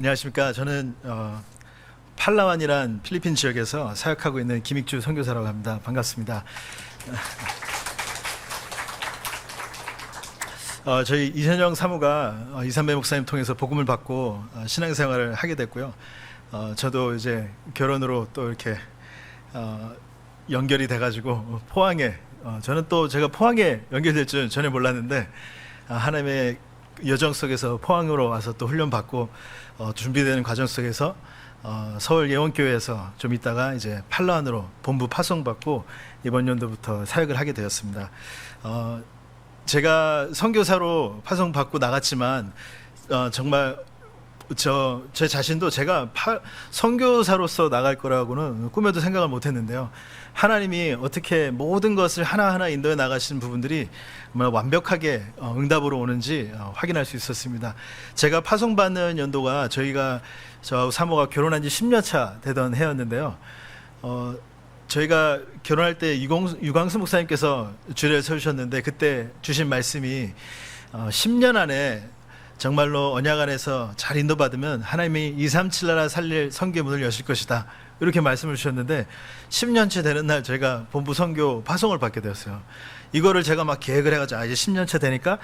안녕하십니까. 저는 팔라완이란 필리핀 지역에서 사역하고 있는 김익주 선교사라고 합니다. 반갑습니다. 저희 이현영 사무가 이삼배 목사님 통해서 복음을 받고 신앙생활을 하게 됐고요. 저도 이제 결혼으로 또 이렇게 연결이 돼가지고 포항에 저는 또 제가 포항에 연결될 줄은 전혀 몰랐는데 하나님의 여정 속에서 포항으로 와서 또 훈련받고 준비되는 과정 속에서 서울 예원교회에서 좀 있다가 이제 팔라완으로 본부 파송받고 이번 연도부터 사역을 하게 되었습니다. 제가 선교사로 파송받고 나갔지만 정말 제 자신도 제가 선교사로서 나갈 거라고는 꿈에도 생각을 못했는데요. 하나님이 어떻게 모든 것을 하나하나 인도해 나가시는 부분들이 정말 완벽하게 응답으로 오는지 확인할 수 있었습니다. 제가 파송받는 연도가 저하고 사모가 결혼한 지 10년 차 되던 해였는데요. 저희가 결혼할 때 유광수 목사님께서 주례를 서주셨는데 그때 주신 말씀이 10년 안에 정말로 언약 안에서 잘 인도받으면 하나님이 237 나라 살릴 선교 문을 여실 것이다, 이렇게 말씀을 주셨는데 10년째 되는 날 제가 본부 선교 파송을 받게 되었어요. 이거를 제가 막 계획을 해가지고 이제 10년째 되니까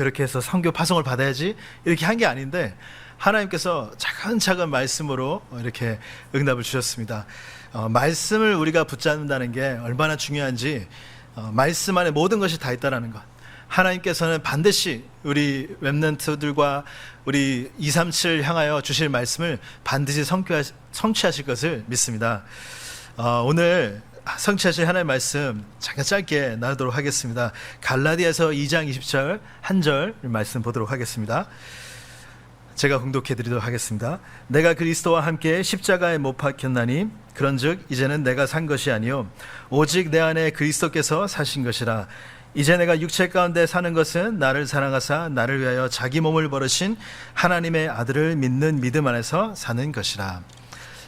이렇게 해서 선교 파송을 받아야지, 이렇게 한 게 아닌데 하나님께서 차근차근 말씀으로 이렇게 응답을 주셨습니다. 말씀을 우리가 붙잡는다는 게 얼마나 중요한지, 말씀 안에 모든 것이 다 있다라는 것, 하나님께서는 반드시 우리 렘넌트들과 우리 237 향하여 주실 말씀을 반드시 성취하실 것을 믿습니다. 오늘 성취하실 하나님의 말씀 잠깐 짧게 나누도록 하겠습니다. 갈라디아서 2장 20절 한 절 말씀 보도록 하겠습니다. 제가 공독해 드리도록 하겠습니다. 내가 그리스도와 함께 십자가에 못 박혔나니 그런즉 이제는 내가 산 것이 아니요 오직 내 안에 그리스도께서 사신 것이라. 이제 내가 육체 가운데 사는 것은 나를 사랑하사 나를 위하여 자기 몸을 버리신 하나님의 아들을 믿는 믿음 안에서 사는 것이라.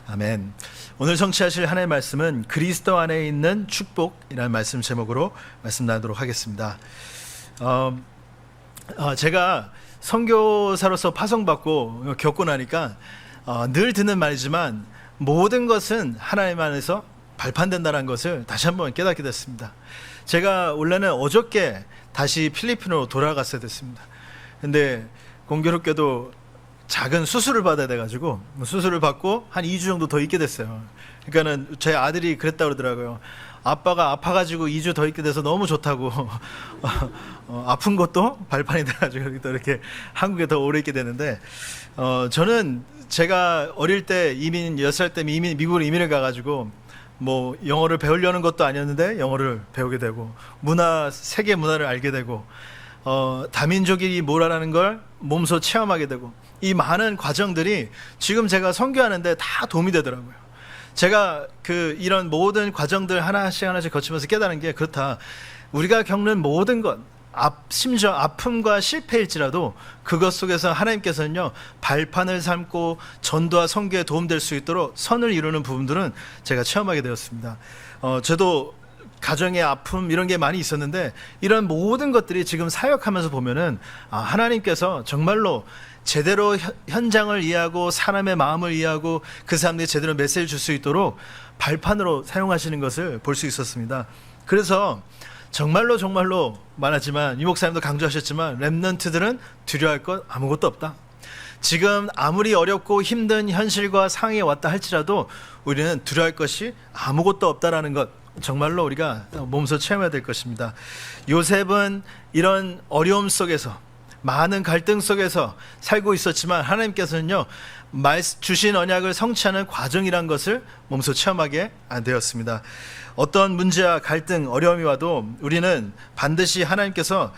아멘. 오늘 성취하실 하나님의 말씀은 그리스도 안에 있는 축복이라는 말씀 제목으로 말씀 나누도록 하겠습니다. 제가 선교사로서 파송받고 겪고 나니까 늘 듣는 말이지만 모든 것은 하나님 안에서 발판된다는 것을 다시 한번 깨닫게 됐습니다. 제가 원래는 어저께 다시 필리핀으로 돌아갔어야 됐습니다. 근데 공교롭게도 작은 수술을 받아야 돼가지고 수술을 받고 한 2주 정도 더 있게 됐어요. 그러니까는 제 아들이 그랬다 그러더라고요. 아빠가 아파가지고 2주 더 있게 돼서 너무 좋다고. 아픈 것도 발판이 돼가지고 또 이렇게 한국에 더 오래 있게 되는데, 저는 제가 어릴 때 6살 때 미국으로 이민을 가가지고 뭐 영어를 배우려는 것도 아니었는데 영어를 배우게 되고 세계 문화를 알게 되고 다민족이 뭐라는 걸 몸소 체험하게 되고, 이 많은 과정들이 지금 제가 선교하는데 다 도움이 되더라고요. 제가 이런 모든 과정들 하나씩 거치면서 깨달은 게 그렇다. 우리가 겪는 모든 것, 심지어 아픔과 실패일지라도 그것 속에서 하나님께서는요 발판을 삼고 전도와 선교에 도움될 수 있도록 선을 이루는 부분들은 제가 체험하게 되었습니다. 저도 가정의 아픔 이런 게 많이 있었는데 이런 모든 것들이 지금 사역하면서 보면은 하나님께서 정말로 제대로 현장을 이해하고 사람의 마음을 이해하고 그 사람들이 제대로 메시지를 줄 수 있도록 발판으로 사용하시는 것을 볼 수 있었습니다. 그래서 정말로 말하지만 이 목사님도 강조하셨지만 렘넌트들은 두려워할 것 아무것도 없다. 지금 아무리 어렵고 힘든 현실과 상황에 왔다 할지라도 우리는 두려워할 것이 아무것도 없다라는 것, 정말로 우리가 몸소 체험해야 될 것입니다. 요셉은 이런 어려움 속에서 많은 갈등 속에서 살고 있었지만 하나님께서는요 주신 언약을 성취하는 과정이란 것을 몸소 체험하게 되었습니다. 어떤 문제와 갈등, 어려움이 와도 우리는 반드시 하나님께서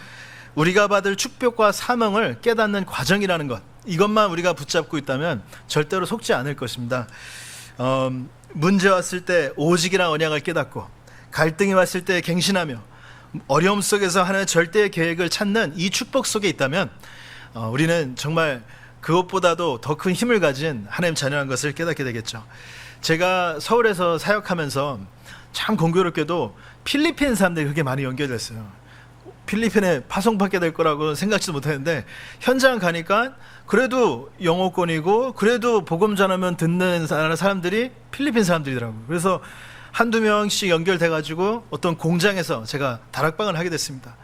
우리가 받을 축복과 사명을 깨닫는 과정이라는 것, 이것만 우리가 붙잡고 있다면 절대로 속지 않을 것입니다. 문제 왔을 때 오직이란 언약을 깨닫고 갈등이 왔을 때 갱신하며 어려움 속에서 하나님의 절대의 계획을 찾는 이 축복 속에 있다면 우리는 정말 그것보다도 더 큰 힘을 가진 하나님 자녀라는 것을 깨닫게 되겠죠. 제가 서울에서 사역하면서 참 공교롭게도 필리핀 사람들이 그렇게 많이 연결됐어요. 필리핀에 파송받게 될 거라고 생각지도 못했는데 현장 가니까 그래도 영어권이고 그래도 복음 전하면 듣는 사람들이 필리핀 사람들이더라고요. 그래서 한두 명씩 연결돼 가지고 어떤 공장에서 제가 다락방을 하게 됐습니다.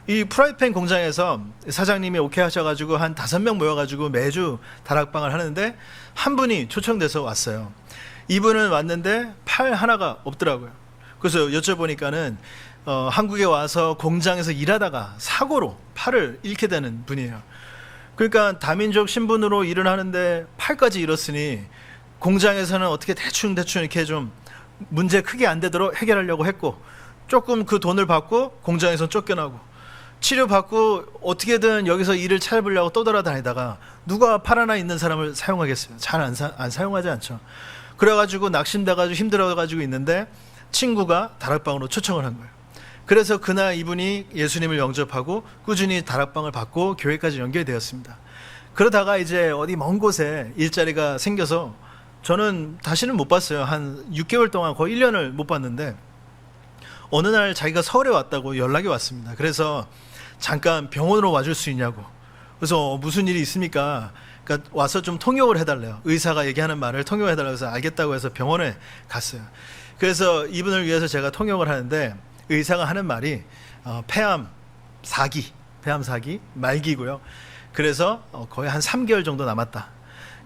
이 프라이팬 공장에서 사장님이 오케이 하셔가지고 한 5명 모여가지고 매주 다락방을 하는데 한 분이 초청돼서 왔어요. 이분은 왔는데 팔 하나가 없더라고요. 그래서 여쭤보니까는 한국에 와서 공장에서 일하다가 사고로 팔을 잃게 되는 분이에요. 그러니까 다민족 신분으로 일을 하는데 팔까지 잃었으니 공장에서는 어떻게 대충 이렇게 좀 문제 크게 안 되도록 해결하려고 했고, 조금 그 돈을 받고 공장에서 쫓겨나고 치료받고 어떻게든 여기서 일을 찾아보려고 떠돌아다니다가 누가 팔 하나 있는 사람을 사용하겠어요? 잘 안 사용하지 않죠. 그래가지고 낙심돼가지고 힘들어가지고 있는데 친구가 다락방으로 초청을 한 거예요. 그래서 그날 이분이 예수님을 영접하고 꾸준히 다락방을 받고 교회까지 연결되었습니다. 그러다가 이제 어디 먼 곳에 일자리가 생겨서 저는 다시는 못 봤어요. 한 6개월 동안 거의 1년을 못 봤는데 어느 날 자기가 서울에 왔다고 연락이 왔습니다. 그래서 잠깐 병원으로 와줄 수 있냐고. 그래서 무슨 일이 있습니까? 그러니까 와서 좀 통역을 해달래요. 의사가 얘기하는 말을 통역을 해달라고 해서 알겠다고 해서 병원에 갔어요. 그래서 이분을 위해서 제가 통역을 하는데 의사가 하는 말이 폐암 4기 말기고요. 그래서 거의 한 3개월 정도 남았다.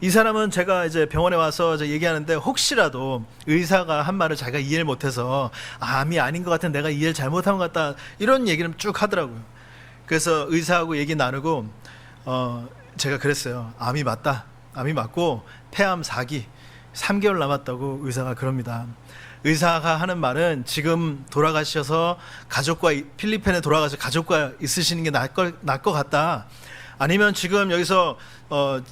이 사람은 제가 이제 병원에 와서 얘기하는데 혹시라도 의사가 한 말을 자기가 이해를 못해서 암이 아닌 것 같은, 내가 이해를 잘못한 것 같다, 이런 얘기를 쭉 하더라고요. 그래서 의사하고 얘기 나누고 제가 그랬어요. 암이 맞다. 암이 맞고 폐암 4기 3개월 남았다고 의사가 그럽니다. 의사가 하는 말은 지금 돌아가셔서 필리핀에 돌아가서 가족과 있으시는 게 나을 것 같다. 아니면 지금 여기서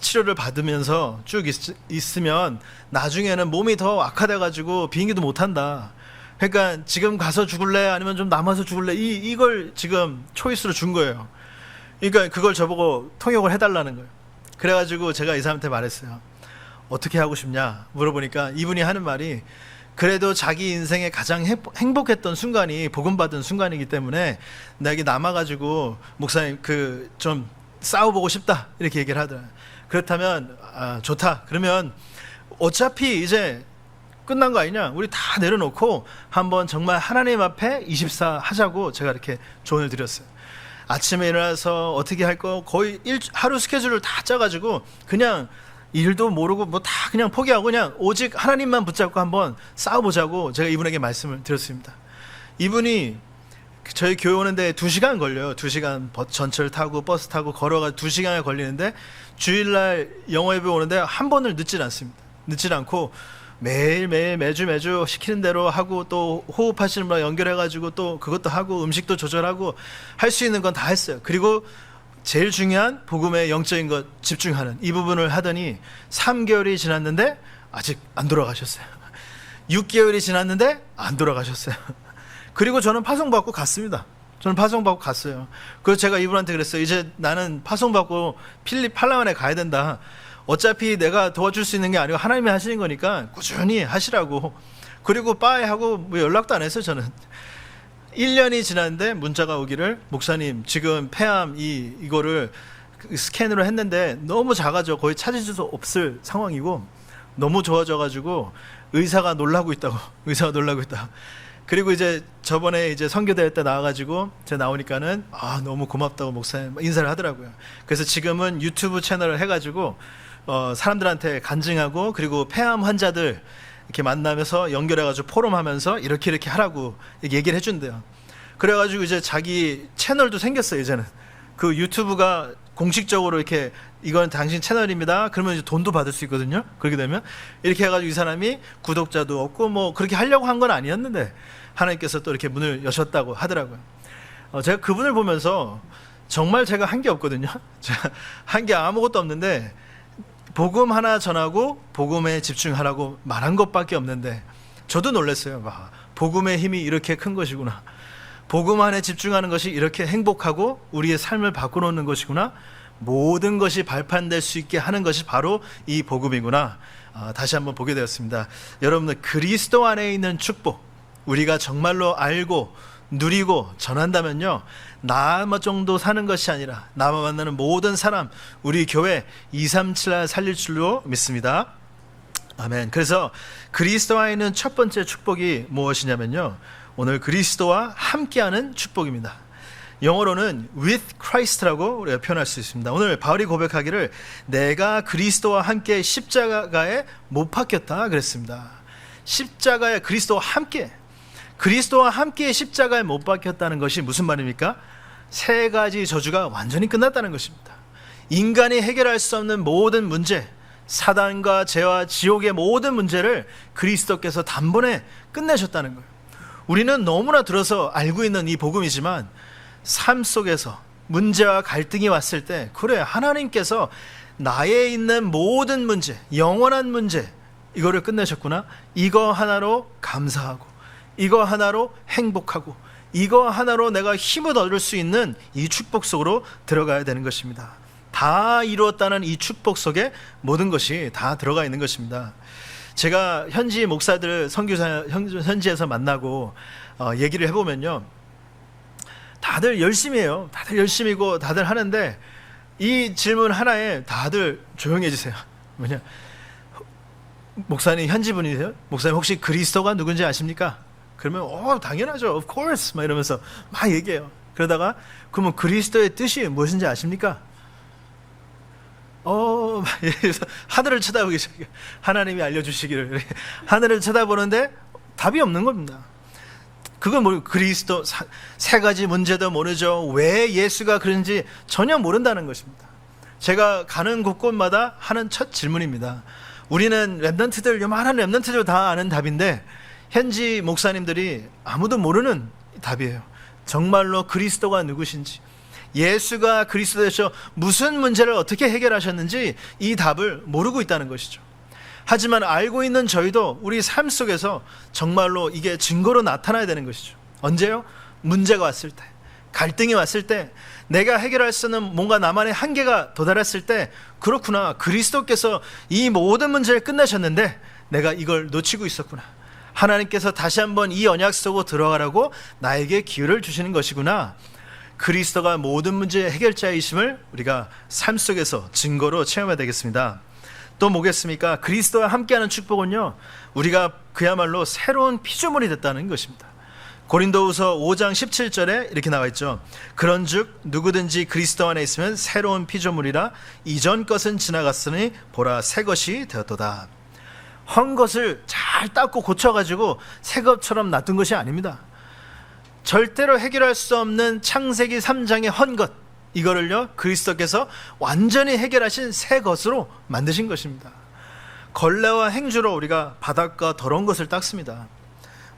치료를 받으면서 쭉 있으면 나중에는 몸이 더 악화돼가지고 비행기도 못한다. 그러니까 지금 가서 죽을래? 아니면 좀 남아서 죽을래? 이걸 지금 초이스로 준 거예요. 그러니까 그걸 저보고 통역을 해달라는 거예요. 그래가지고 제가 이 사람한테 말했어요. 어떻게 하고 싶냐 물어보니까 이분이 하는 말이, 그래도 자기 인생에 가장 행복했던 순간이 복음받은 순간이기 때문에 나 여기 남아가지고 목사님 좀 싸워보고 싶다, 이렇게 얘기를 하더라고요. 그렇다면 좋다. 그러면 어차피 이제 끝난 거 아니냐, 우리 다 내려놓고 한번 정말 하나님 앞에 24 하자고 제가 이렇게 조언을 드렸어요. 아침에 일어나서 어떻게 할 거 거의 하루 스케줄을 다 짜가지고 그냥 일도 모르고 뭐 다 그냥 포기하고 그냥 오직 하나님만 붙잡고 한번 싸워보자고 제가 이분에게 말씀을 드렸습니다. 이분이 저희 교회 오는데 2시간 걸려요. 2시간 전철 타고 버스 타고 걸어가 2시간이 걸리는데 주일날 영어 예배 오는데 한 번을 늦질 않습니다. 늦질 않고 매일매일 매주 시키는 대로 하고, 또 호흡하시는 분 연결해가지고 또 그것도 하고 음식도 조절하고 할 수 있는 건 다 했어요. 그리고 제일 중요한 복음의 영적인 것 집중하는 이 부분을 하더니 3개월이 지났는데 아직 안 돌아가셨어요. 6개월이 지났는데 안 돌아가셨어요. 그리고 저는 파송받고 갔습니다. 저는 파송받고 갔어요. 그래서 제가 이분한테 그랬어요. 이제 나는 파송받고 팔라완에 가야 된다. 어차피 내가 도와줄 수 있는 게 아니고 하나님이 하시는 거니까 꾸준히 하시라고. 그리고 빠이 하고 뭐 연락도 안 했어요. 저는 1년이 지났는데 문자가 오기를, 목사님 지금 폐암 이거를 스캔으로 했는데 너무 작아져 거의 찾을 수 없을 상황이고 너무 좋아져가지고 의사가 놀라고 있다고. 그리고 이제 저번에 이제 선교대회 때 나와가지고 제가 나오니까는 너무 고맙다고 목사님 인사를 하더라고요. 그래서 지금은 유튜브 채널을 해가지고 사람들한테 간증하고, 그리고 폐암 환자들 이렇게 만나면서 연결해가지고 포럼하면서 이렇게 하라고 얘기를 해준대요. 그래가지고 이제 자기 채널도 생겼어요. 이제는 그 유튜브가 공식적으로 이렇게 이건 당신 채널입니다. 그러면 이제 돈도 받을 수 있거든요. 그렇게 되면 이렇게 해가지고 이 사람이 구독자도 얻고 뭐 그렇게 하려고 한 건 아니었는데 하나님께서 또 이렇게 문을 여셨다고 하더라고요. 제가 그분을 보면서 정말 제가 한 게 없거든요. 제가 한 게 아무것도 없는데 복음 하나 전하고 복음에 집중하라고 말한 것밖에 없는데 저도 놀랐어요. 복음의 힘이 이렇게 큰 것이구나. 복음 안에 집중하는 것이 이렇게 행복하고 우리의 삶을 바꿔놓는 것이구나. 모든 것이 발판될 수 있게 하는 것이 바로 이 복음이구나. 다시 한번 보게 되었습니다. 여러분들, 그리스도 안에 있는 축복, 우리가 정말로 알고 누리고 전한다면요, 나 정도 사는 것이 아니라 나만 만나는 모든 사람, 우리 교회 237날 살릴 줄로 믿습니다. 아멘. 그래서 그리스도와 있는 첫 번째 축복이 무엇이냐면요, 오늘 그리스도와 함께하는 축복입니다. 영어로는 with Christ라고 우리가 표현할 수 있습니다. 오늘 바울이 고백하기를 내가 그리스도와 함께 십자가에 못 박혔다 그랬습니다. 십자가에 그리스도와 함께 십자가에 못 박혔다는 것이 무슨 말입니까? 세 가지 저주가 완전히 끝났다는 것입니다. 인간이 해결할 수 없는 모든 문제, 사단과 죄와 지옥의 모든 문제를 그리스도께서 단번에 끝내셨다는 거예요. 우리는 너무나 들어서 알고 있는 이 복음이지만 삶 속에서 문제와 갈등이 왔을 때, 그래, 하나님께서 나에 있는 모든 문제, 영원한 문제, 이거를 끝내셨구나, 이거 하나로 감사하고, 이거 하나로 행복하고, 이거 하나로 내가 힘을 얻을 수 있는 이 축복 속으로 들어가야 되는 것입니다. 다 이루었다는 이 축복 속에 모든 것이 다 들어가 있는 것입니다. 제가 현지 목사들 선교사 현지에서 만나고 얘기를 해보면요, 다들 열심히 해요. 다들 열심히고 다들 하는데 이 질문 하나에 다들 조용해지세요. 뭐냐, 목사님 현지 분이세요? 목사님 혹시 그리스도가 누군지 아십니까? 그러면 당연하죠, of course 막 이러면서 막 얘기해요. 그러다가 그러면 그리스도의 뜻이 무엇인지 아십니까? 하늘을 쳐다보기 시작해요. 하나님이 알려주시기를. 하늘을 쳐다보는데 답이 없는 겁니다. 그건 뭐 그리스도 세 가지 문제도 모르죠. 왜 예수가 그런지 전혀 모른다는 것입니다. 제가 가는 곳곳마다 하는 첫 질문입니다. 우리는 랩런트들, 요만한 랩런트들 다 아는 답인데 현지 목사님들이 아무도 모르는 답이에요. 정말로 그리스도가 누구신지, 예수가 그리스도에서 무슨 문제를 어떻게 해결하셨는지 이 답을 모르고 있다는 것이죠. 하지만 알고 있는 저희도 우리 삶 속에서 정말로 이게 증거로 나타나야 되는 것이죠. 언제요? 문제가 왔을 때, 갈등이 왔을 때, 내가 해결할 수 있는 뭔가 나만의 한계가 도달했을 때, 그렇구나, 그리스도께서 이 모든 문제를 끝내셨는데 내가 이걸 놓치고 있었구나, 하나님께서 다시 한번 이 언약 속으로 들어가라고 나에게 기회를 주시는 것이구나, 그리스도가 모든 문제의 해결자이심을 우리가 삶 속에서 증거로 체험해야 되겠습니다. 또 뭐겠습니까? 그리스도와 함께하는 축복은요, 우리가 그야말로 새로운 피조물이 됐다는 것입니다. 고린도후서 5장 17절에 이렇게 나와 있죠. 그런즉 누구든지 그리스도 안에 있으면 새로운 피조물이라, 이전 것은 지나갔으니 보라 새 것이 되었도다. 헌 것을 잘 닦고 고쳐가지고 새 것처럼 놔둔 것이 아닙니다. 절대로 해결할 수 없는 창세기 3장의 헌 것, 이거를요 그리스도께서 완전히 해결하신 새 것으로 만드신 것입니다. 걸레와 행주로 우리가 바닥과 더러운 것을 닦습니다.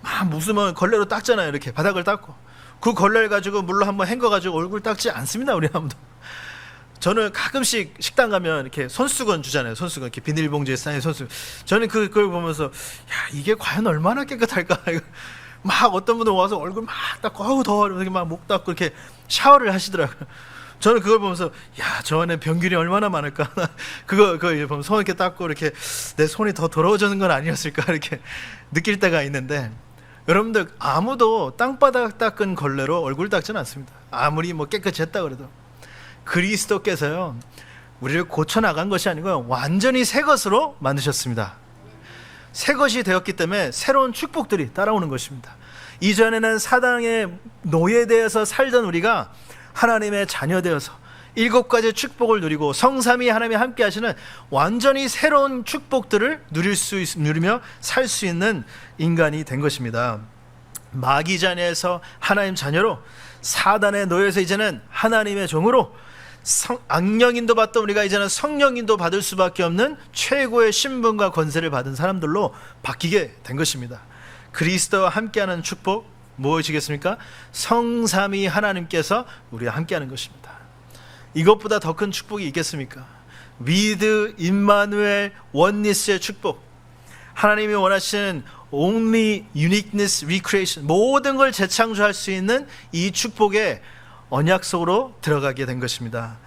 막 무슨 걸레로 닦잖아요. 이렇게 바닥을 닦고 그 걸레를 가지고 물로 한번 헹궈가지고 얼굴 닦지 않습니다. 우리 아무도. 저는 가끔씩 식당 가면 이렇게 손수건 주잖아요. 손수건 이렇게 비닐봉지에 쌓인 손수건. 저는 그걸 보면서 야, 이게 과연 얼마나 깨끗할까. 막 어떤 분들 와서 얼굴 막 닦고 더워 이렇게 막 목 닦고 이렇게 샤워를 하시더라고요. 저는 그걸 보면서 야, 저 안에 병균이 얼마나 많을까. 그거 보면 손 이렇게 닦고 이렇게 내 손이 더 더러워지는 건 아니었을까 이렇게 느낄 때가 있는데, 여러분들 아무도 땅바닥 닦은 걸레로 얼굴 닦지는 않습니다. 아무리 뭐 깨끗이 했다 그래도. 그리스도께서요 우리를 고쳐나간 것이 아니고요, 완전히 새 것으로 만드셨습니다. 새 것이 되었기 때문에 새로운 축복들이 따라오는 것입니다. 이전에는 사단의 노예되어서 살던 우리가 하나님의 자녀 되어서 7가지 축복을 누리고 성삼위 하나님이 함께 하시는 완전히 새로운 축복들을 누리며 살 수 있는 인간이 된 것입니다. 마귀 자녀에서 하나님 자녀로, 사단의 노예에서 이제는 하나님의 종으로, 악령인도 받던 우리가 이제는 성령인도 받을 수밖에 없는 최고의 신분과 권세를 받은 사람들로 바뀌게 된 것입니다. 그리스도와 함께하는 축복 무엇이겠습니까? 성삼위 하나님께서 우리와 함께하는 것입니다. 이것보다 더 큰 축복이 있겠습니까? 위드 임마누엘 원니스의 축복, 하나님이 원하시는 only uniqueness recreation, 모든 걸 재창조할 수 있는 이 축복의 언약 속으로 들어가게 된 것입니다.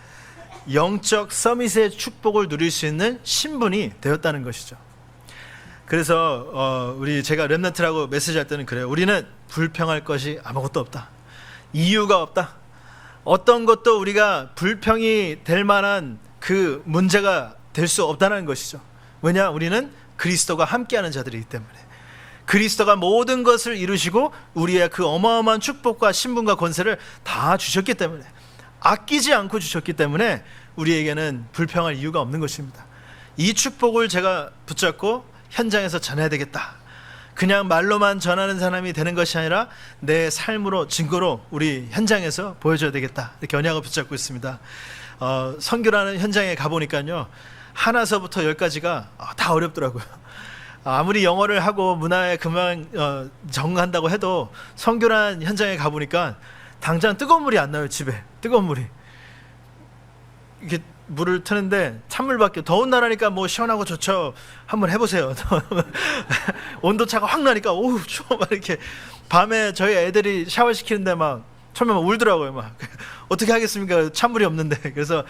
영적 서밋의 축복을 누릴 수 있는 신분이 되었다는 것이죠. 그래서 제가 렘넌트라고 메시지할 때는 그래요. 우리는 불평할 것이 아무것도 없다. 이유가 없다. 어떤 것도 우리가 불평이 될 만한 그 문제가 될 수 없다는 것이죠. 왜냐? 우리는 그리스도가 함께하는 자들이기 때문에. 그리스도가 모든 것을 이루시고 우리의 그 어마어마한 축복과 신분과 권세를 다 주셨기 때문에, 아끼지 않고 주셨기 때문에 우리에게는 불평할 이유가 없는 것입니다. 이 축복을 제가 붙잡고 현장에서 전해야 되겠다. 그냥 말로만 전하는 사람이 되는 것이 아니라 내 삶으로, 증거로 우리 현장에서 보여줘야 되겠다. 이렇게 언약을 붙잡고 있습니다. 선교라는 현장에 가보니까요, 하나서부터 10까지가 다 어렵더라고요. 아무리 영어를 하고 문화에 금방 적응한다고 해도 선교라는 현장에 가보니까 당장 뜨거운 물이 안 나요. 집에 뜨거운 물이. 이게 물을 트는데 찬물밖에, 더운 나라니까 뭐 시원하고 좋죠. 한번 해보세요. 온도차가 확 나니까 오우 추워. 막 이렇게 밤에 저희 애들이 샤워 시키는데 막 처음에 막 울더라고요. 막 어떻게 하겠습니까? 찬물이 없는데. 그래서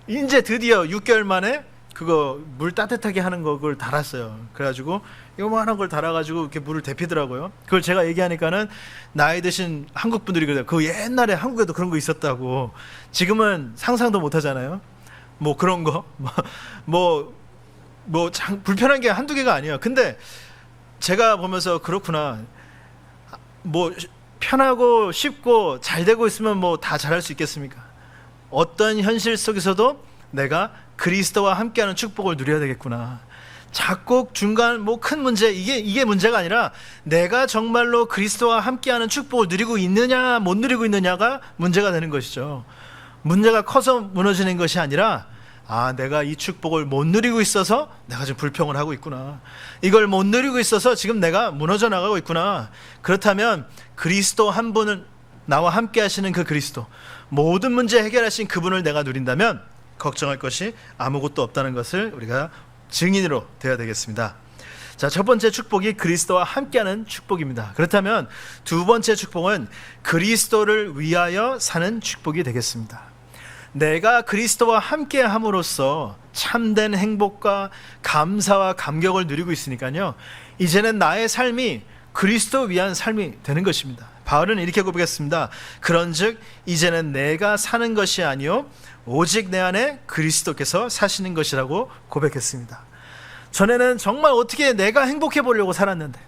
이제 드디어 6개월 만에 그거 물 따뜻하게 하는 거 그걸 달았어요. 그래가지고 요만한 걸 달아가지고 이렇게 물을 데피더라고요. 그걸 제가 얘기하니까는 나이 드신 한국 분들이 그래요. 그 옛날에 한국에도 그런 거 있었다고. 지금은 상상도 못 하잖아요. 뭐 그런 거 불편한 게 한두 개가 아니에요. 근데 제가 보면서 그렇구나. 뭐 편하고 쉽고 잘 되고 있으면 뭐 다 잘할 수 있겠습니까? 어떤 현실 속에서도 내가 그리스도와 함께하는 축복을 누려야 되겠구나. 작곡 중간 뭐 큰 문제, 이게 문제가 아니라 내가 정말로 그리스도와 함께하는 축복을 누리고 있느냐 못 누리고 있느냐가 문제가 되는 것이죠. 문제가 커서 무너지는 것이 아니라, 내가 이 축복을 못 누리고 있어서 내가 지금 불평을 하고 있구나. 이걸 못 누리고 있어서 지금 내가 무너져 나가고 있구나. 그렇다면 그리스도 한 분은, 나와 함께 하시는 그 그리스도, 모든 문제 해결하신 그분을 내가 누린다면 걱정할 것이 아무것도 없다는 것을 우리가 증인으로 되어야 되겠습니다. 자, 첫 번째 축복이 그리스도와 함께하는 축복입니다. 그렇다면 두 번째 축복은 그리스도를 위하여 사는 축복이 되겠습니다. 내가 그리스도와 함께 함으로써 참된 행복과 감사와 감격을 누리고 있으니까요, 이제는 나의 삶이 그리스도 위한 삶이 되는 것입니다. 바울은 이렇게 고백했습니다. 그런즉 이제는 내가 사는 것이 아니요 오직 내 안에 그리스도께서 사시는 것이라고 고백했습니다. 전에는 정말 어떻게 내가 행복해 보려고 살았는데,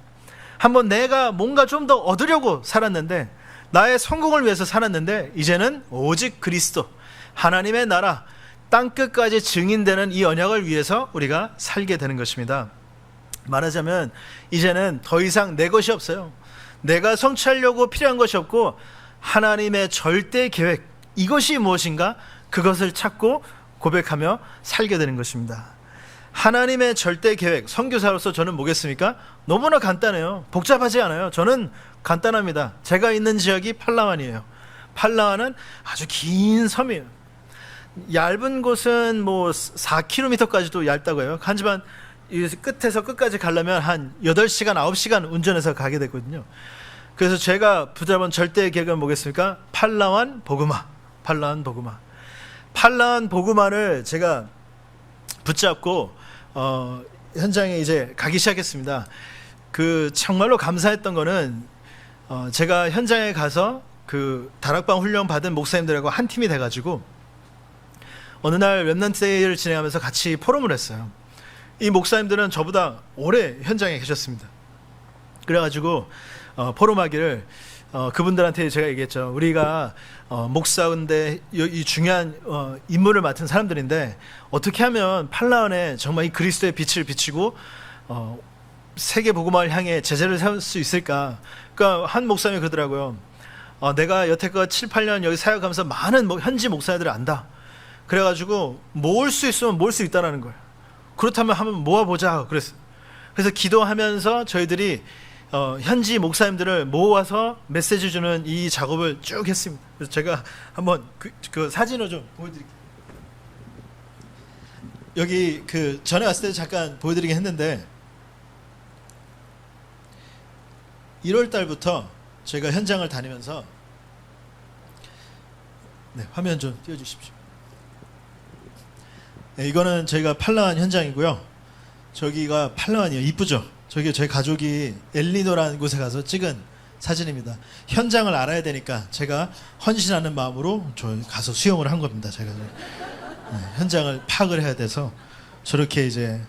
한번 내가 뭔가 좀 더 얻으려고 살았는데, 나의 성공을 위해서 살았는데, 이제는 오직 그리스도, 하나님의 나라, 땅끝까지 증인되는 이 언약을 위해서 우리가 살게 되는 것입니다. 말하자면 이제는 더 이상 내 것이 없어요. 내가 성취하려고 필요한 것이 없고, 하나님의 절대 계획, 이것이 무엇인가 그것을 찾고 고백하며 살게 되는 것입니다. 하나님의 절대 계획, 선교사로서 저는 뭐겠습니까? 너무나 간단해요. 복잡하지 않아요. 저는 간단합니다. 제가 있는 지역이 팔라완이에요. 팔라완은 아주 긴 섬이에요. 얇은 곳은 뭐 4km까지도 얇다고 해요. 하지만 이 끝에서 끝까지 가려면 한 8시간, 9시간 운전해서 가게 되거든요. 그래서 제가 붙잡은 절대 계획은 뭐겠습니까? 팔라완 보그마. 팔라완 보그마. 팔라완 보그마를 제가 붙잡고 현장에 이제 가기 시작했습니다. 그 정말로 감사했던 거는 제가 현장에 가서 그 다락방 훈련 받은 목사님들하고 한 팀이 돼가지고 어느 날 렘넌트 데이를 진행하면서 같이 포럼을 했어요. 이 목사님들은 저보다 오래 현장에 계셨습니다. 그래가지고 포럼하기를 그분들한테 제가 얘기했죠. 우리가 목사인데 이 중요한 임무를 맡은 사람들인데 어떻게 하면 팔라완에 정말 이 그리스도의 빛을 비치고 세계 복음화를 향해 제재를 세울 수 있을까? 그러니까 한 목사님이 그러더라고요. 내가 여태껏 7, 8년 여기 사역하면서 많은 현지 목사들을 안다. 그래가지고 모을 수 있으면 모을 수 있다는 거예요. 그렇다면 한번 모아보자 그랬어요. 그래서 기도하면서 저희들이 현지 목사님들을 모아서 메시지 주는 이 작업을 쭉 했습니다. 그래서 제가 한번 그 사진을 좀 보여드릴게요. 여기 그 전에 왔을 때 잠깐 보여드리긴 했는데 1월 달부터 저희가 현장을 다니면서 화면 좀 띄워주십시오. 이거는 저희가 팔라완 현장이고요. 저기가 팔라완이에요. 이쁘죠? 저기 저희 가족이 엘리노라는 곳에 가서 찍은 사진입니다. 현장을 알아야 되니까 제가 헌신하는 마음으로 저 가서 수영을 한 겁니다. 제가 현장을 파악을 해야 돼서 저렇게 이제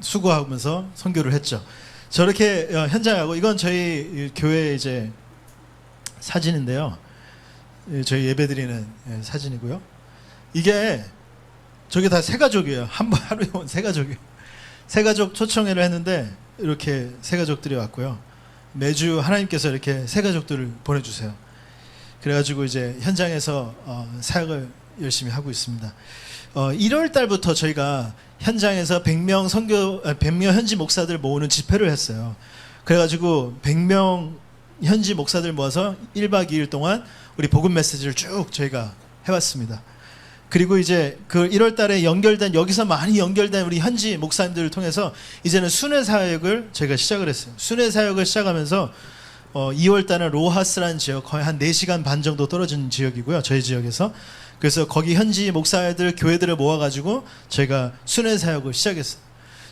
수고하면서 선교를 했죠. 저렇게 현장하고, 이건 저희 교회 이제 사진인데요. 저희 예배드리는 사진이고요. 이게 저게 다 새가족이에요. 하루에 온 새가족이에요. 새가족 초청회를 했는데 이렇게 새가족들이 왔고요. 매주 하나님께서 이렇게 새가족들을 보내주세요. 그래가지고 이제 현장에서 사역을 열심히 하고 있습니다. 1월 달부터 저희가 현장에서 100명 현지 목사들 모으는 집회를 했어요. 그래가지고 100명 현지 목사들 모아서 1박 2일 동안 우리 복음 메시지를 쭉 저희가 해왔습니다. 그리고 이제 그 1월 달에 여기서 많이 연결된 우리 현지 목사님들을 통해서 이제는 순회 사역을 저희가 시작을 했어요. 순회 사역을 시작하면서 2월 달에 로하스라는 지역, 거의 한 4시간 반 정도 떨어진 지역이고요. 저희 지역에서. 그래서 거기 현지 목사들, 교회들을 모아가지고 저희가 순회 사역을 시작했어요.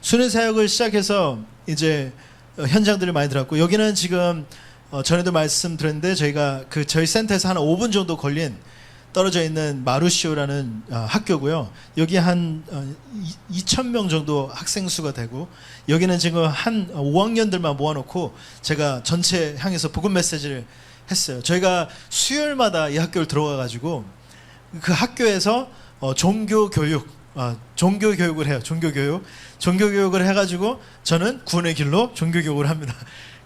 순회 사역을 시작해서 이제 현장들을 많이 들었고, 여기는 지금 전에도 말씀드렸는데 저희가 저희 센터에서 한 5분 정도 걸린 떨어져 있는 마루시오라는 학교고요. 여기 한 2,000명 정도 학생 수가 되고, 여기는 지금 한 5학년들만 모아놓고 제가 전체 향해서 복음 메시지를 했어요. 저희가 수요일마다 이 학교를 들어가가지고 그 학교에서 종교 교육을 해요. 종교 교육을 해가지고 저는 구원의 길로 종교 교육을 합니다.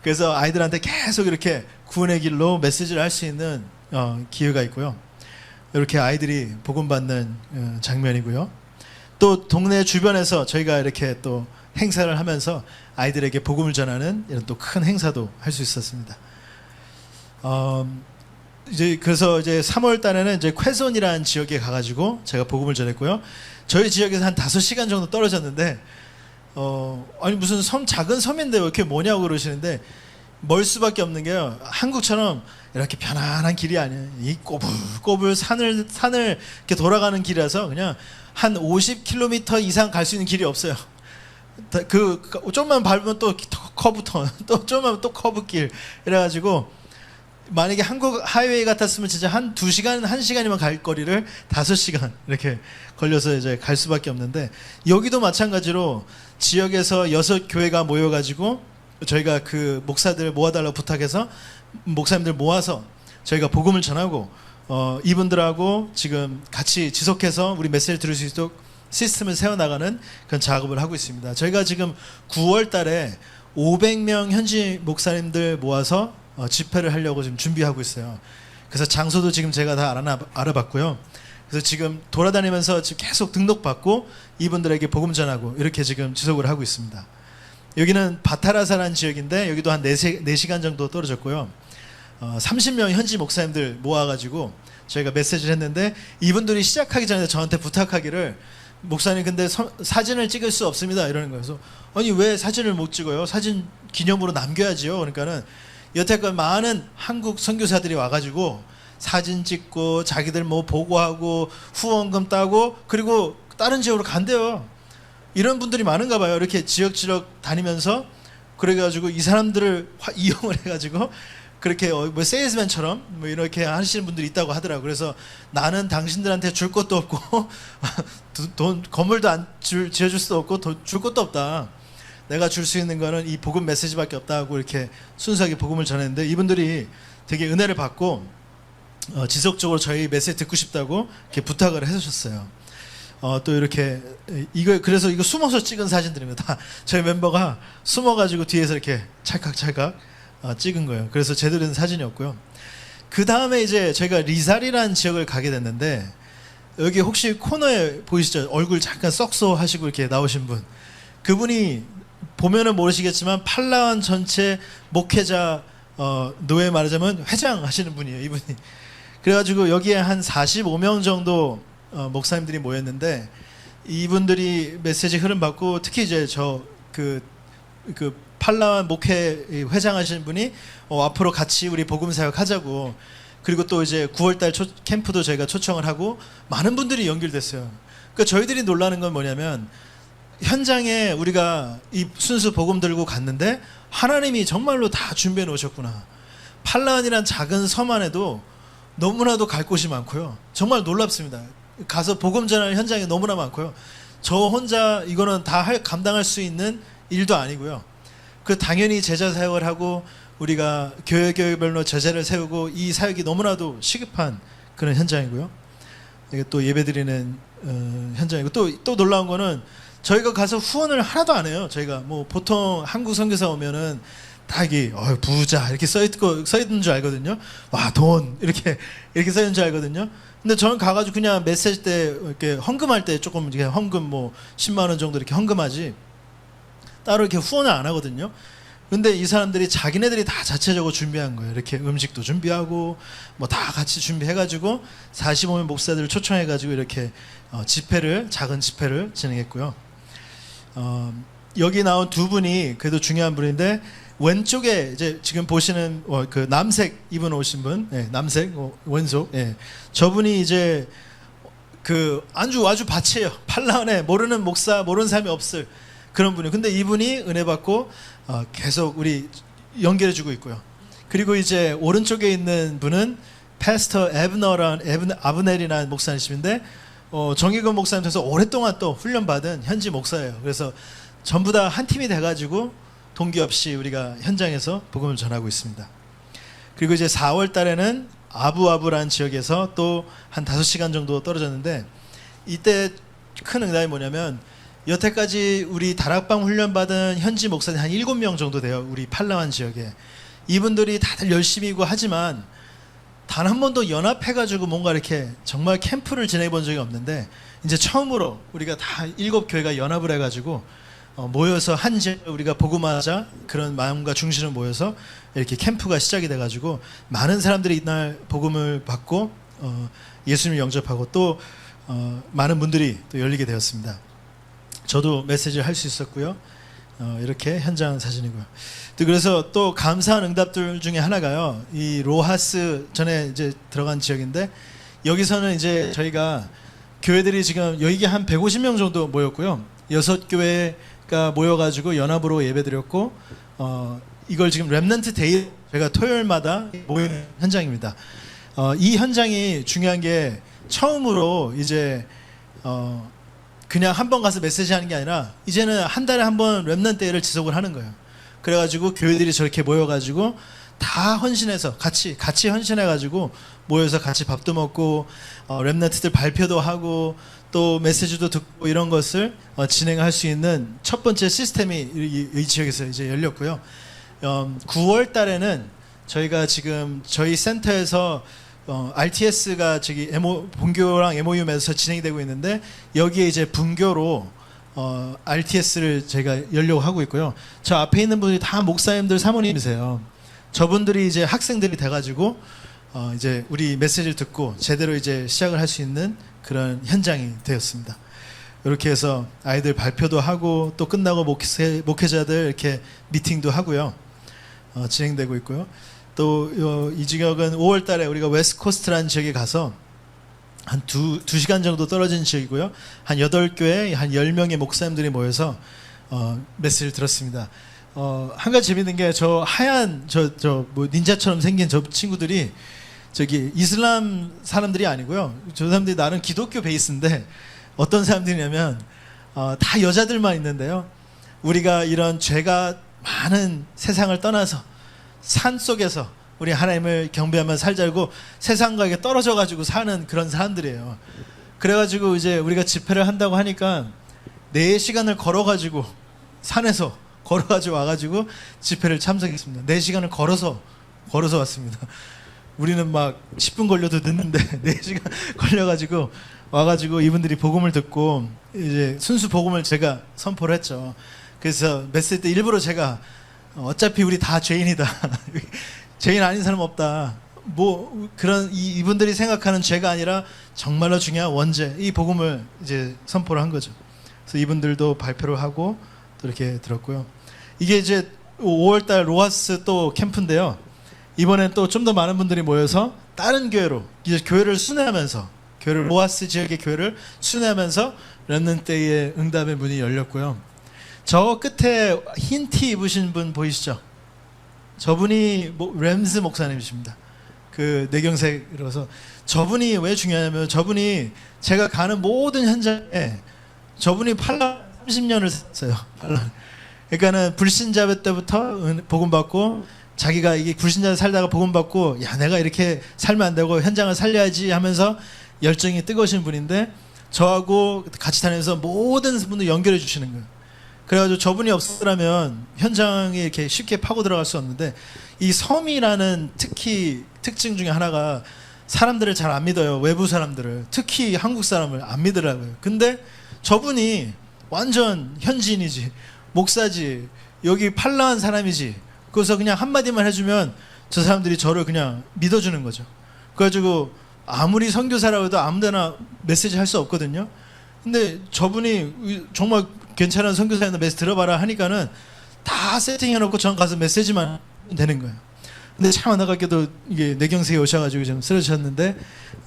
그래서 아이들한테 계속 이렇게 구원의 길로 메시지를 할 수 있는 기회가 있고요. 이렇게 아이들이 복음 받는 장면이고요. 또 동네 주변에서 저희가 이렇게 또 행사를 하면서 아이들에게 복음을 전하는 이런 또 큰 행사도 할 수 있었습니다. 그래서 이제 3월 달에는 이제 쾌손이라는 지역에 가가지고 제가 복음을 전했고요. 저희 지역에서 한 5시간 정도 떨어졌는데, 아니 무슨 작은 섬인데 왜 이렇게 뭐냐고 그러시는데, 멀 수밖에 없는 게요. 한국처럼 이렇게 편안한 길이 아니에요. 이 꼬불꼬불 산을 이렇게 돌아가는 길이라서 그냥 한 50km 이상 갈 수 있는 길이 없어요. 좀만 밟으면 또 커브턴, 또 좀만 또 커브길. 이래가지고 만약에 한국 하이웨이 같았으면 진짜 한 2시간, 1시간이면 갈 거리를 5시간 이렇게 걸려서 이제 갈 수밖에 없는데, 여기도 마찬가지로 지역에서 6교회가 모여가지고 저희가 그 목사들 모아달라고 부탁해서 목사님들 모아서 저희가 복음을 전하고, 이분들하고 지금 같이 지속해서 우리 메시지를 들을 수 있도록 시스템을 세워나가는 그런 작업을 하고 있습니다. 저희가 지금 9월 달에 500명 현지 목사님들 모아서 집회를 하려고 지금 준비하고 있어요. 그래서 장소도 지금 제가 다 알아봤고요. 그래서 지금 돌아다니면서 지금 계속 등록받고 이분들에게 복음 전하고 이렇게 지금 지속을 하고 있습니다. 여기는 바타라사라는 지역인데 여기도 한 4시간 정도 떨어졌고요. 30명 현지 목사님들 모아가지고 저희가 메시지를 했는데, 이분들이 시작하기 전에 저한테 부탁하기를, 목사님 근데 사진을 찍을 수 없습니다 이러는 거예요. 그래서 아니 왜 사진을 못 찍어요? 사진 기념으로 남겨야지요. 그러니까는 여태껏 많은 한국 선교사들이 와가지고 사진 찍고 자기들 뭐 보고하고 후원금 따고 그리고 다른 지역으로 간대요. 이런 분들이 많은가 봐요. 이렇게 지역지역 다니면서. 그래가지고 이 사람들을 이용을 해가지고 그렇게 뭐 세일즈맨처럼 뭐 이렇게 하시는 분들이 있다고 하더라고요. 그래서 나는 당신들한테 줄 것도 없고 건물도 지어줄 수도 없고 줄 것도 없다. 내가 줄 수 있는 거는 이 복음 메시지밖에 없다고 이렇게 순수하게 복음을 전했는데, 이분들이 되게 은혜를 받고 지속적으로 저희 메시지 듣고 싶다고 이렇게 부탁을 해주셨어요. 또 이렇게 그래서 이거 숨어서 찍은 사진들입니다. 다 저희 멤버가 숨어가지고 뒤에서 이렇게 찰칵찰칵 찍은 거예요. 그래서 제대로 된 사진이었고요. 그 다음에 이제 저희가 리살이라는 지역을 가게 됐는데, 여기 혹시 코너에 보이시죠? 얼굴 잠깐 썩소 하시고 이렇게 나오신 분, 그분이 보면은 모르시겠지만 팔라완 전체 목회자 노예 말하자면 회장 하시는 분이에요. 이분이. 그래가지고 여기에 한 45명 정도 목사님들이 모였는데, 이분들이 메시지 흐름 받고, 특히 이제 그 팔라완 목회 회장 하시는 분이 앞으로 같이 우리 복음 사역 하자고, 그리고 또 이제 9월달 캠프도 저희가 초청을 하고 많은 분들이 연결됐어요. 그러니까 저희들이 놀라는 건 뭐냐면, 현장에 우리가 이 순수 복음 들고 갔는데 하나님이 정말로 다 준비해 놓으셨구나. 팔라완이란 작은 섬 안에도 너무나도 갈 곳이 많고요. 정말 놀랍습니다. 가서 복음 전할 현장이 너무나 많고요. 저 혼자 이거는 다 감당할 수 있는 일도 아니고요. 그 당연히 제자 사역을 하고 우리가 교회별로 제자를 세우고 이 사역이 너무나도 시급한 그런 현장이고요. 이게 또 예배드리는 현장이고 또 놀라운 거는 저희가 가서 후원을 하나도 안 해요. 저희가 뭐 보통 한국 선교사 오면은 다 이게 부자 이렇게 써 있는 줄 알거든요. 와, 돈 이렇게 써 있는 줄 알거든요. 근데 저는 가가지고 그냥 메시지 때 이렇게 헌금할 때 조금 이렇게 헌금 뭐 10만 원 정도 이렇게 헌금하지 따로 이렇게 후원을 안 하거든요. 근데 이 사람들이 자기네들이 다 자체적으로 준비한 거예요. 이렇게 음식도 준비하고 뭐 다 같이 준비해가지고 45명 목사들을 초청해가지고 이렇게 작은 집회를 진행했고요. 여기 나온 두 분이 그래도 중요한 분인데 왼쪽에 이제 지금 보시는 그 남색 입은 오신 분, 남색 왼쪽, 저분이 이제 그 아주 밭이에요. 팔라완에 모르는 목사, 모르는 사람이 없을 그런 분이에요. 근데 이분이 은혜 받고 계속 우리 연결해주고 있고요. 그리고 이제 오른쪽에 있는 분은 패스터 아브넬이라는 목사님이신데 정의근 목사님께서 오랫동안 또 훈련받은 현지 목사예요. 그래서 전부 다 한 팀이 돼가지고 동기 없이 우리가 현장에서 복음을 전하고 있습니다. 그리고 이제 4월 달에는 아부아부라는 지역에서 또 한 5시간 정도 떨어졌는데 이때 큰 응답이 뭐냐면 여태까지 우리 다락방 훈련받은 현지 목사님 한 7명 정도 돼요. 우리 팔라완 지역에. 이분들이 다들 열심히고 하지만 단 한 번도 연합해가지고 뭔가 이렇게 정말 캠프를 지내본 적이 없는데 이제 처음으로 우리가 다 7교회가 연합을 해가지고 모여서 우리가 복음하자 그런 마음과 중심을 모여서 이렇게 캠프가 시작이 돼가지고 많은 사람들이 이날 복음을 받고 예수님을 영접하고 또 많은 문들이 또 열리게 되었습니다. 저도 메시지를 할 수 있었고요. 이렇게 현장 사진이고요. 그래서 또 감사한 응답들 중에 하나가요. 이 로하스 전에 이제 들어간 지역인데 여기서는 이제 저희가 교회들이 지금 여기 한 150명 정도 모였고요. 6교회가 모여가지고 연합으로 예배드렸고 이걸 지금 렘넌트 데이 저희가 토요일마다 모이는 현장입니다. 이 현장이 중요한 게 처음으로 이제 그냥 한 번 가서 메시지 하는 게 아니라 이제는 한 달에 한 번 렘넌트 데이를 지속을 하는 거예요. 그래가지고 교회들이 저렇게 모여가지고 다 헌신해서 같이 헌신해가지고 모여서 같이 밥도 먹고 렘넌트들 발표도 하고 또 메시지도 듣고 이런 것을 진행할 수 있는 첫 번째 시스템이 이 지역에서 이제 열렸고요. 9월 달에는 저희가 지금 저희 센터에서 RTS가 저기 본교랑 MOU 맺어서 진행이 되고 있는데 여기에 이제 분교로 RTS를 제가 열려고 하고 있고요. 저 앞에 있는 분들이 다 목사님들 사모님이세요. 저분들이 이제 학생들이 돼가지고 이제 우리 메시지를 듣고 제대로 이제 시작을 할 수 있는 그런 현장이 되었습니다. 이렇게 해서 아이들 발표도 하고 또 끝나고 목회자들 이렇게 미팅도 하고요. 진행되고 있고요. 또 이 지역은 5월 달에 우리가 웨스트코스트라는 지역에 가서 한 2시간 정도 떨어진 지역이고요. 한 8교회, 한 10명의 목사님들이 모여서 메시지를 들었습니다. 한 가지 재밌는 게 저 하얀 뭐 닌자처럼 생긴 저 친구들이 저기 이슬람 사람들이 아니고요. 저 사람들이 나름 기독교 베이스인데 어떤 사람들이냐면 다 여자들만 있는데요. 우리가 이런 죄가 많은 세상을 떠나서 산 속에서 우리 하나님을 경배하며 살자고 세상과 이게 떨어져 가지고 사는 그런 사람들이에요. 그래가지고 이제 우리가 집회를 한다고 하니까 4시간을 걸어가지고 산에서 걸어가지고 와가지고 집회를 참석했습니다. 4시간을 걸어서 왔습니다. 우리는 막 10분 걸려도 늦는데 4시간 걸려가지고 와가지고 이분들이 복음을 듣고 이제 순수 복음을 제가 선포를 했죠. 그래서 메시지 때 일부러 제가 어차피 우리 다 죄인이다. 죄인 아닌 사람 없다. 뭐 그런 이분들이 생각하는 죄가 아니라 정말로 중요한 원죄 이 복음을 이제 선포를 한 거죠. 그래서 이분들도 발표를 하고 또 이렇게 들었고요. 이게 이제 5월달 로하스 또 캠프인데요. 이번엔 또 좀 더 많은 분들이 모여서 다른 교회로 이제 교회를 순회하면서 로하스 지역의 교회를 순회하면서 렘넌트 데이의 응답의 문이 열렸고요. 저 끝에 흰 티 입으신 분 보이시죠? 저분이 램스 목사님이십니다. 그 뇌경색이라서 저분이 왜 중요하냐면 저분이 제가 가는 모든 현장에 저분이 30년을 살았어요. 그러니까는 불신자 때부터 복음 받고 자기가 이게 불신자 살다가 복음 받고 야 내가 이렇게 살면 안 되고 현장을 살려야지 하면서 열정이 뜨거우신 분인데 저하고 같이 다니면서 모든 분들 연결해 주시는 거예요. 그래가지고 저분이 없었더라면 현장에 이렇게 쉽게 파고 들어갈 수 없는데 이 섬이라는 특히 특징 중에 하나가 사람들을 잘 안 믿어요. 외부 사람들을 특히 한국 사람을 안 믿으라고요. 근데 저분이 완전 현지인이지 목사지 여기 팔라한 사람이지 그래서 그냥 한마디만 해주면 저 사람들이 저를 그냥 믿어주는 거죠. 그래가지고 아무리 선교사라고 해도 아무데나 메시지 할 수 없거든요. 근데 저분이 정말 괜찮은 선교사인데 메시지 들어봐라 하니까는 다 세팅해놓고 전 가서 메시지만 하면 되는 거예요. 근데 참 안타깝게도 이게 뇌경색이 오셔가지고 좀 쓰러지셨는데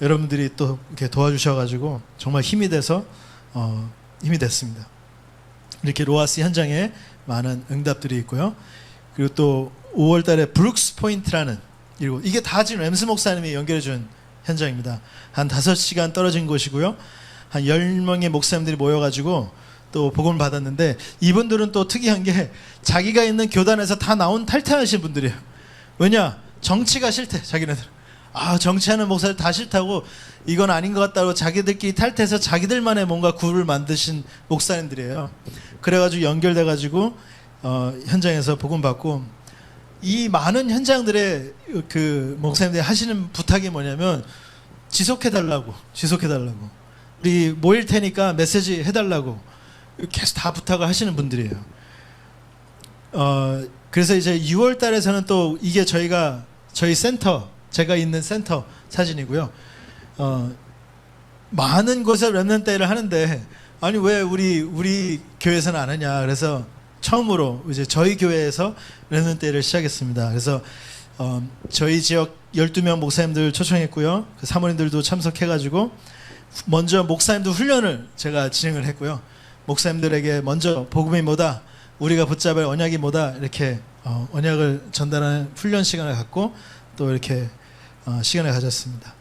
여러분들이 또 이렇게 도와주셔가지고 정말 힘이 돼서 힘이 됐습니다. 이렇게 로아스 현장에 많은 응답들이 있고요. 그리고 또 5월달에 브룩스 포인트라는 이게 다 지금 램스 목사님이 연결해준 현장입니다. 한 5시간 떨어진 곳이고요. 한 10명의 목사님들이 모여가지고 또 복음을 받았는데 이분들은 또 특이한 게 자기가 있는 교단에서 다 나온 탈퇴하신 분들이에요. 왜냐? 정치가 싫대 자기네들. 정치하는 목사들 다 싫다고 이건 아닌 것 같다고 자기들끼리 탈퇴해서 자기들만의 뭔가 굴을 만드신 목사님들이에요. 그래가지고 연결돼가지고 현장에서 복음 받고 이 많은 현장들의 그 목사님들이 하시는 부탁이 뭐냐면 지속해달라고 우리 모일 테니까 메시지 해달라고 계속 다 부탁을 하시는 분들이에요. 그래서 이제 6월 달에서는 또 이게 저희 센터 제가 있는 센터 사진이고요. 많은 곳에 렘넌트를 하는데 아니 왜 우리 교회에서는 안 하냐. 그래서 처음으로 이제 저희 교회에서 렘넌트를 시작했습니다. 그래서 저희 지역 12명 목사님들 초청했고요. 그 사모님들도 참석해가지고 먼저 목사님들 훈련을 제가 진행을 했고요. 목사님들에게 먼저 복음이 뭐다, 우리가 붙잡을 언약이 뭐다 이렇게 언약을 전달하는 훈련 시간을 갖고 또 이렇게 시간을 가졌습니다.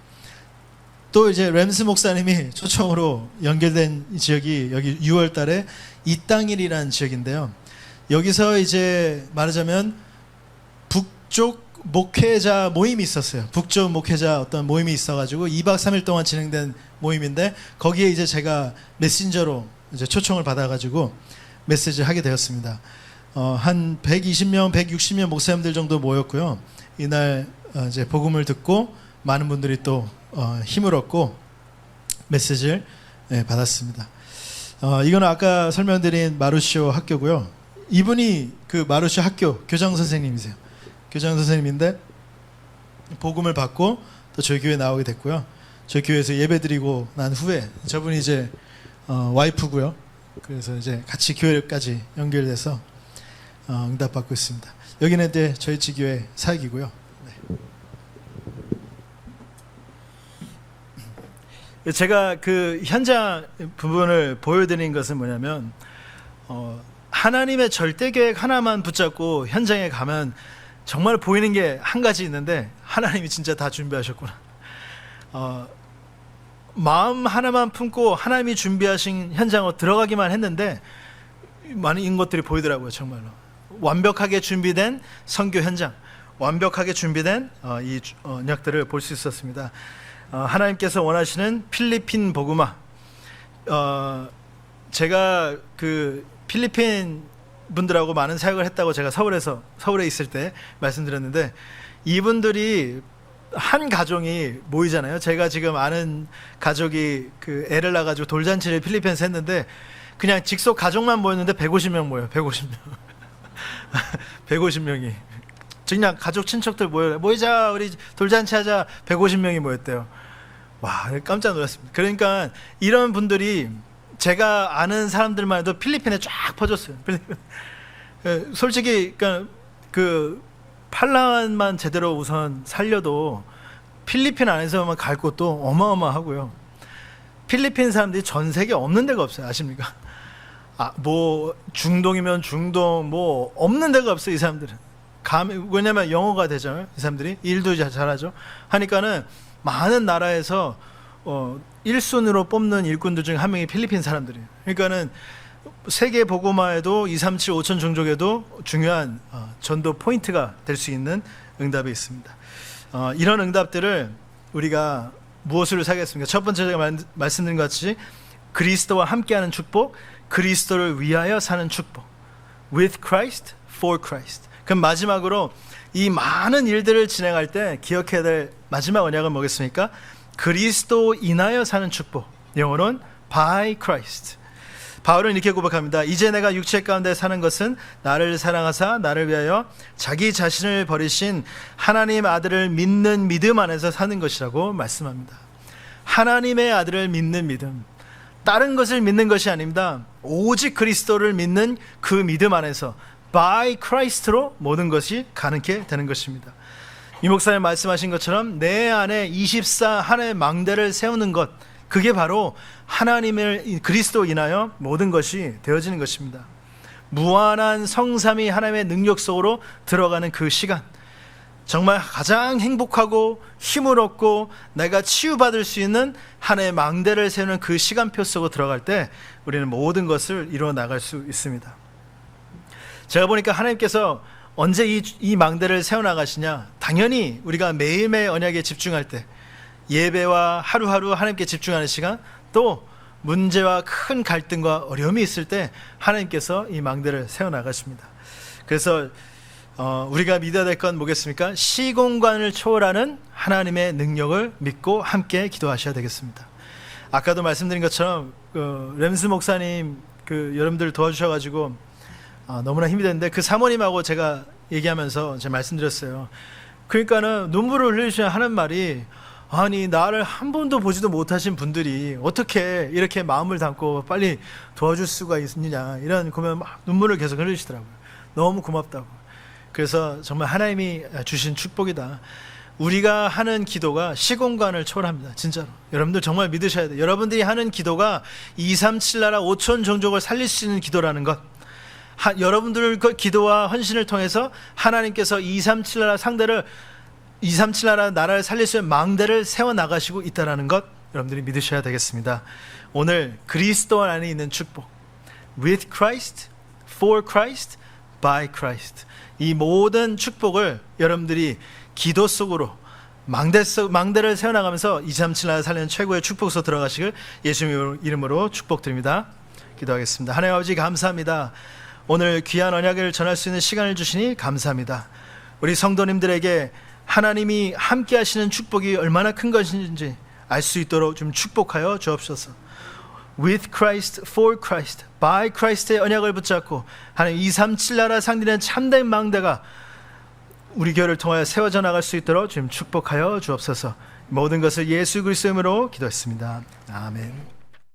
또 이제 램스 목사님이 초청으로 연결된 지역이 여기 6월 달에 이 땅일이라는 지역인데요. 여기서 이제 말하자면 북쪽 목회자 모임이 있었어요. 북쪽 목회자 어떤 모임이 있어가지고 2박 3일 동안 진행된 모임인데 거기에 이제 제가 메신저로 이제 초청을 받아가지고 메시지를 하게 되었습니다. 한 120명, 160명 목사님들 정도 모였고요. 이날 이제 복음을 듣고 많은 분들이 또 힘을 얻고 메시지를 받았습니다. 이거는 아까 설명드린 마루시오 학교고요. 이분이 그 마루시오 학교 교장 선생님이세요. 교장 선생님인데 복음을 받고 또 저희 교회에 나오게 됐고요. 저희 교회에서 예배드리고 난 후에 저분이 이제 와이프고요. 그래서 이제 같이 교회까지 연결돼서 응답받고 있습니다. 여기는 이제 저희 지교회 사역이고요. 네. 제가 그 현장 부분을 보여드린 것은 뭐냐면 하나님의 절대 계획 하나만 붙잡고 현장에 가면 정말 보이는 게 한 가지 있는데 하나님이 진짜 다 준비하셨구나. 마음 하나만 품고 하나님이 준비하신 현장으로 들어가기만 했는데 많은 것들이 보이더라고요. 정말로 완벽하게 준비된 선교 현장, 완벽하게 준비된 이 언약들을 볼 수 있었습니다. 하나님께서 원하시는 필리핀 복음화. 제가 그 필리핀 분들하고 많은 사역을 했다고 제가 서울에 있을 때 말씀드렸는데 이분들이 한 가정이 모이잖아요. 제가 지금 아는 가족이 그 애를 낳아가지고 돌잔치를 필리핀에서 했는데 그냥 직속 가족만 모였는데 150명 모여요. 150명. 150명이 그냥 가족 친척들 모이자 우리 돌잔치 하자 150명이 모였대요. 와, 깜짝 놀랐습니다. 그러니까 이런 분들이 제가 아는 사람들만 해도 필리핀에 쫙 퍼졌어요. 솔직히 그러니까 그 팔라완만 제대로 우선 살려도 필리핀 안에서만 갈 곳도 어마어마하고요. 필리핀 사람들이 전 세계 없는 데가 없어요. 아십니까? 뭐 중동이면 중동 뭐 없는 데가 없어요. 이 사람들은 왜냐면 영어가 되잖아요. 이 사람들이 일도 잘하죠. 하니까는 많은 나라에서 1순위로 뽑는 일꾼들 중 한 명이 필리핀 사람들이에요. 그러니까는 세계 복음화에도 237 5천 종족에도 중요한 전도 포인트가 될 수 있는 응답이 있습니다. 이런 응답들을 우리가 무엇으로 사겠습니까? 첫 번째 제가 말씀드린 것 같이 그리스도와 함께하는 축복, 그리스도를 위하여 사는 축복. With Christ, for Christ. 그럼 마지막으로 이 많은 일들을 진행할 때 기억해야 될 마지막 언약은 뭐겠습니까? 그리스도 인하여 사는 축복. 영어로는 by Christ. 바울은 이렇게 고백합니다. 이제 내가 육체 가운데 사는 것은 나를 사랑하사 나를 위하여 자기 자신을 버리신 하나님 아들을 믿는 믿음 안에서 사는 것이라고 말씀합니다. 하나님의 아들을 믿는 믿음, 다른 것을 믿는 것이 아닙니다. 오직 그리스도를 믿는 그 믿음 안에서 by Christ로 모든 것이 가능케 되는 것입니다. 이 목사님 말씀하신 것처럼 내 안에 24 하나의 망대를 세우는 것, 그게 바로 하나님을 그리스도 인하여 모든 것이 되어지는 것입니다. 무한한 성삼위 하나님의 능력 속으로 들어가는 그 시간, 정말 가장 행복하고 힘을 얻고 내가 치유받을 수 있는 하나의 망대를 세우는 그 시간표 속으로 들어갈 때 우리는 모든 것을 이루어 나갈 수 있습니다. 제가 보니까 하나님께서 언제 이 망대를 세워나가시냐, 당연히 우리가 매일매일 언약에 집중할 때, 예배와 하루하루 하나님께 집중하는 시간, 또 문제와 큰 갈등과 어려움이 있을 때 하나님께서 이 망대를 세워나가십니다. 그래서 우리가 믿어야 될 건 뭐겠습니까? 시공간을 초월하는 하나님의 능력을 믿고 함께 기도하셔야 되겠습니다. 아까도 말씀드린 것처럼 램스 목사님 여러분들 도와주셔가지고 너무나 힘이 됐는데, 그 사모님하고 제가 얘기하면서 제가 말씀드렸어요. 그러니까는 눈물을 흘리시면 하는 말이, 아니 나를 한 번도 보지도 못하신 분들이 어떻게 이렇게 마음을 담고 빨리 도와줄 수가 있느냐, 이런 고면 막 눈물을 계속 흘리시더라고요. 너무 고맙다고. 그래서 정말 하나님이 주신 축복이다. 우리가 하는 기도가 시공간을 초월합니다. 진짜로 여러분들 정말 믿으셔야 돼요. 여러분들이 하는 기도가 237 나라 5천 종족을 살릴 수 있는 기도라는 것, 여러분들 그 기도와 헌신을 통해서 하나님께서 237 나라 상대를 237 나라를 살릴 수 있는 망대를 세워나가시고 있다는 것 여러분들이 믿으셔야 되겠습니다. 오늘 그리스도 안에 있는 축복, with Christ, for Christ, by Christ, 이 모든 축복을 여러분들이 기도 속으로 망대를 세워나가면서 237 나라 살리는 최고의 축복으로 들어가시길 예수님 이름으로 축복드립니다. 기도하겠습니다. 하나님 아버지 감사합니다. 오늘 귀한 언약을 전할 수 있는 시간을 주시니 감사합니다. 우리 성도님들에게 하나님이 함께 하시는 축복이 얼마나 큰 것인지 알 수 있도록 좀 축복하여 주옵소서. With Christ, for Christ, by Christ의 언약을 붙잡고 하나님 237 나라 상대는 참된 망대가 우리 교회를 통하여 세워져 나갈 수 있도록 좀 축복하여 주옵소서. 모든 것을 예수 그리스도 이름으로 기도했습니다. 아멘.